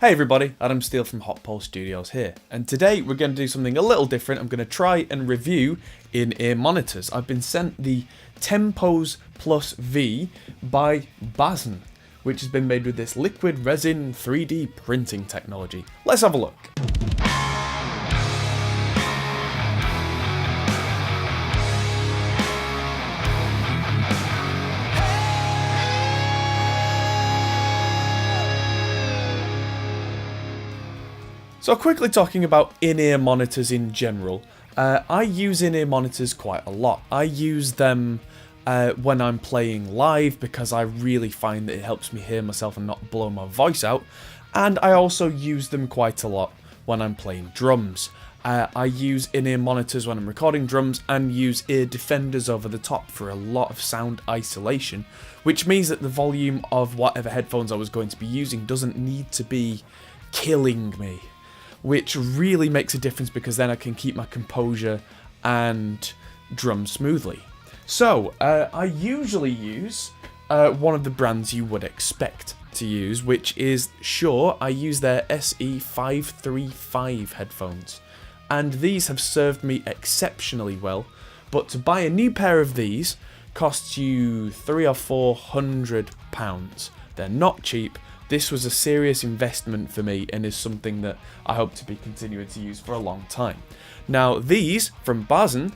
Hey everybody, Adam Steele from Hotpole Studios here, and today we're going to do something a little different. I'm going to try and review in-ear monitors. I've been sent the Tempos+V by Basn, which has been made with this liquid resin 3D printing technology. Let's have a look. So quickly talking about in-ear monitors in general, I use in-ear monitors quite a lot. I use them when I'm playing live because I really find that it helps me hear myself and not blow my voice out. And I also use them quite a lot when I'm playing drums. I use in-ear monitors when I'm recording drums and use ear defenders over the top for a lot of sound isolation, which means that the volume of whatever headphones I was going to be using doesn't need to be killing me, which really makes a difference because then I can keep my composure and drum smoothly. So, I usually use one of the brands you would expect to use, which is Shure. I use their SE535 headphones, and these have served me exceptionally well, but to buy a new pair of these costs you £300 or £400. They're not cheap. This was a serious investment for me and is something that I hope to be continuing to use for a long time. Now, these from Basn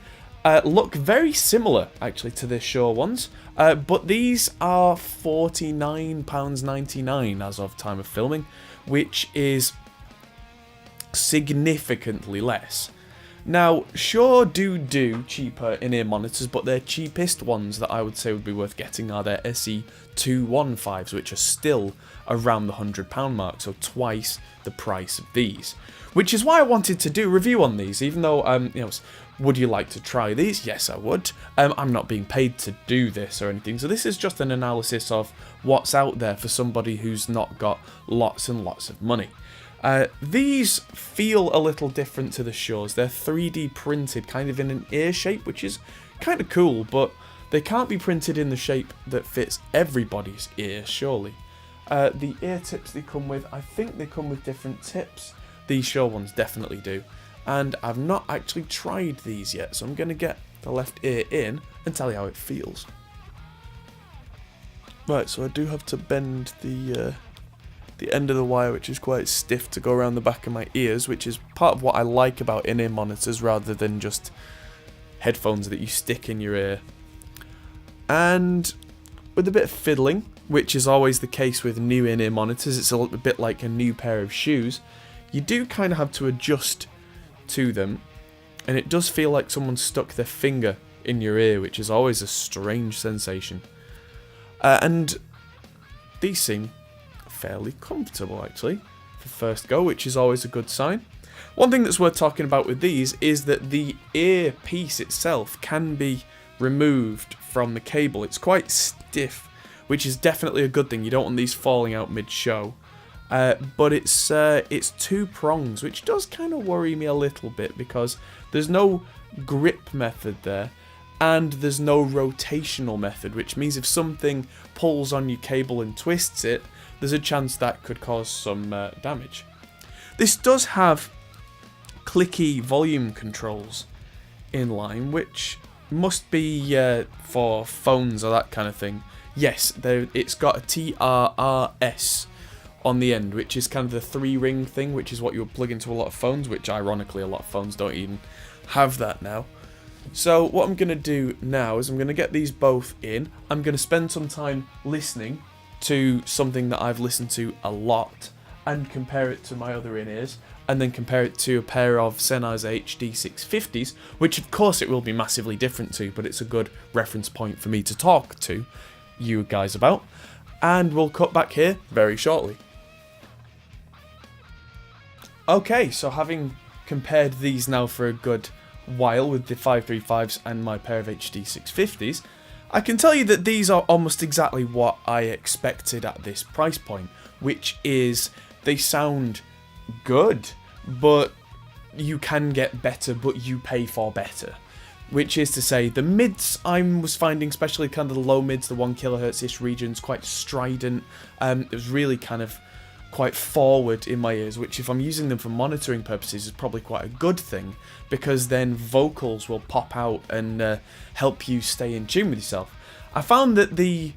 look very similar actually to the Shure ones, but these are £49.99 as of time of filming, which is significantly less. Now, Shure do cheaper in-ear monitors, but their cheapest ones that I would say would be worth getting are their SE535s, which are still around the £100 mark, so twice the price of these. Which is why I wanted to do a review on these, even though, would you like to try these? Yes, I would. I'm not being paid to do this or anything, so this is just an analysis of what's out there for somebody who's not got lots and lots of money. These feel a little different to the Shures. They're 3D printed kind of in an ear shape, which is kind of cool, but they can't be printed in the shape that fits everybody's ear, surely. The ear tips they come with, I think they come with different tips. These Shure ones definitely do. And I've not actually tried these yet, so I'm going to get the left ear in and tell you how it feels. Right, so I do have to bend the end of the wire, which is quite stiff, to go around the back of my ears, which is part of what I like about in-ear monitors rather than just headphones that you stick in your ear. And with a bit of fiddling, which is always the case with new in-ear monitors, it's a little bit like a new pair of shoes, you do kind of have to adjust to them, and it does feel like someone stuck their finger in your ear, which is always a strange sensation. And these seem fairly comfortable actually for first go, which is always a good sign. One thing that's worth talking about with these is that the earpiece itself can be removed from the cable. It's quite stiff, which is definitely a good thing. You don't want these falling out mid-show. But it's two prongs, which does kind of worry me a little bit because there's no grip method there, and there's no rotational method, which means if something pulls on your cable and twists it, there's a chance that could cause some damage. This does have clicky volume controls in line, which must be for phones or that kind of thing. Yes, it's got a TRRS on the end, which is kind of the 3-ring thing, which is what you would plug into a lot of phones, which ironically a lot of phones don't even have that now. So what I'm going to do now is I'm going to get these both in. I'm going to spend some time listening to something that I've listened to a lot and compare it to my other in-ears, and then compare it to a pair of Sennheiser HD650s, which of course it will be massively different to, but it's a good reference point for me to talk to you guys about, and we'll cut back here very shortly. Okay, so having compared these now for a good while with the 535s and my pair of HD650s, I can tell you that these are almost exactly what I expected at this price point, which is they sound good, but you can get better, but you pay for better. Which is to say, the mids I was finding, especially kind of the low mids, the 1 kHz-ish regions, quite strident. It was really kind of quite forward in my ears, which if I'm using them for monitoring purposes is probably quite a good thing, because then vocals will pop out and help you stay in tune with yourself. I found that the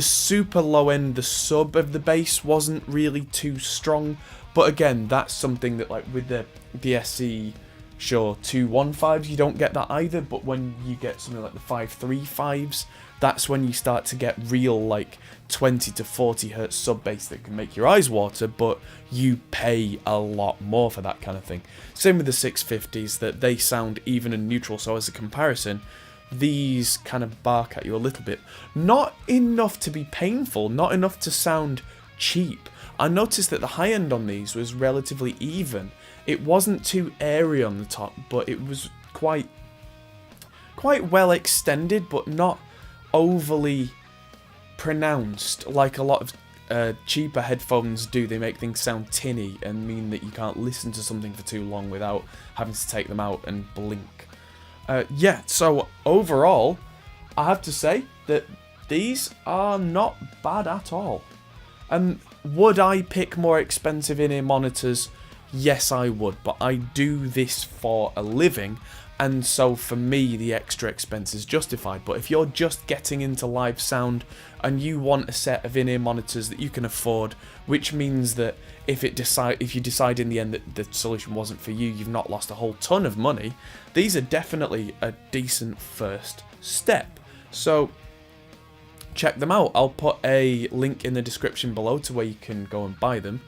super low end, the sub of the bass wasn't really too strong, but again, that's something that like with the SE Shure 215s you don't get that either, but when you get something like the 535s, that's when you start to get real like 20 to 40 hertz sub bass that can make your eyes water, but you pay a lot more for that kind of thing. Same with the 650s, that they sound even and neutral, so as a comparison, these kind of bark at you a little bit. Not enough to be painful, not enough to sound cheap. I noticed that the high end on these was relatively even. It wasn't too airy on the top, but it was quite well extended, but not overly pronounced like a lot of cheaper headphones do. They make things sound tinny and mean that you can't listen to something for too long without having to take them out and blink. Yeah, so overall, I have to say that these are not bad at all. Would I pick more expensive in-ear monitors? Yes, I would, but I do this for a living, and so for me the extra expense is justified. But if you're just getting into live sound and you want a set of in-ear monitors that you can afford, which means that if you decide in the end that the solution wasn't for you, you've not lost a whole ton of money, these are definitely a decent first step. So check them out. I'll put a link in the description below to where you can go and buy them.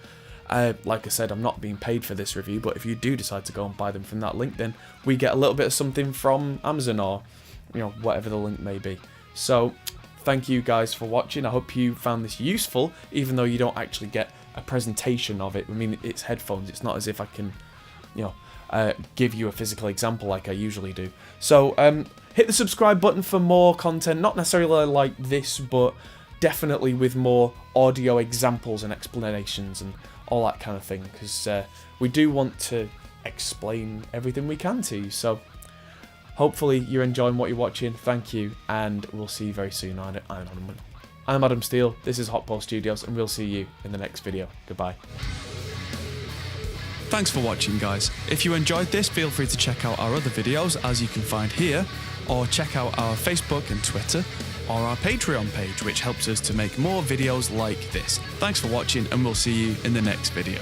Like I said, I'm not being paid for this review, but if you do decide to go and buy them from that link, then we get a little bit of something from Amazon, or whatever the link may be. So thank you guys for watching. I hope you found this useful, even though you don't actually get a presentation of it. I mean, it's headphones. It's not as if I can, give you a physical example like I usually do. So hit the subscribe button for more content, not necessarily like this, but definitely with more audio examples and explanations and all that kind of thing, because we do want to explain everything we can to you. So hopefully you're enjoying what you're watching. Thank you, and we'll see you very soon. I'm Adam Steele, this is Hotpole Studios, and we'll see you in the next video. Goodbye. Thanks for watching, guys. If you enjoyed this, feel free to check out our other videos, as you can find here, or check out our Facebook and Twitter, or our Patreon page, which helps us to make more videos like this. Thanks for watching, and we'll see you in the next video.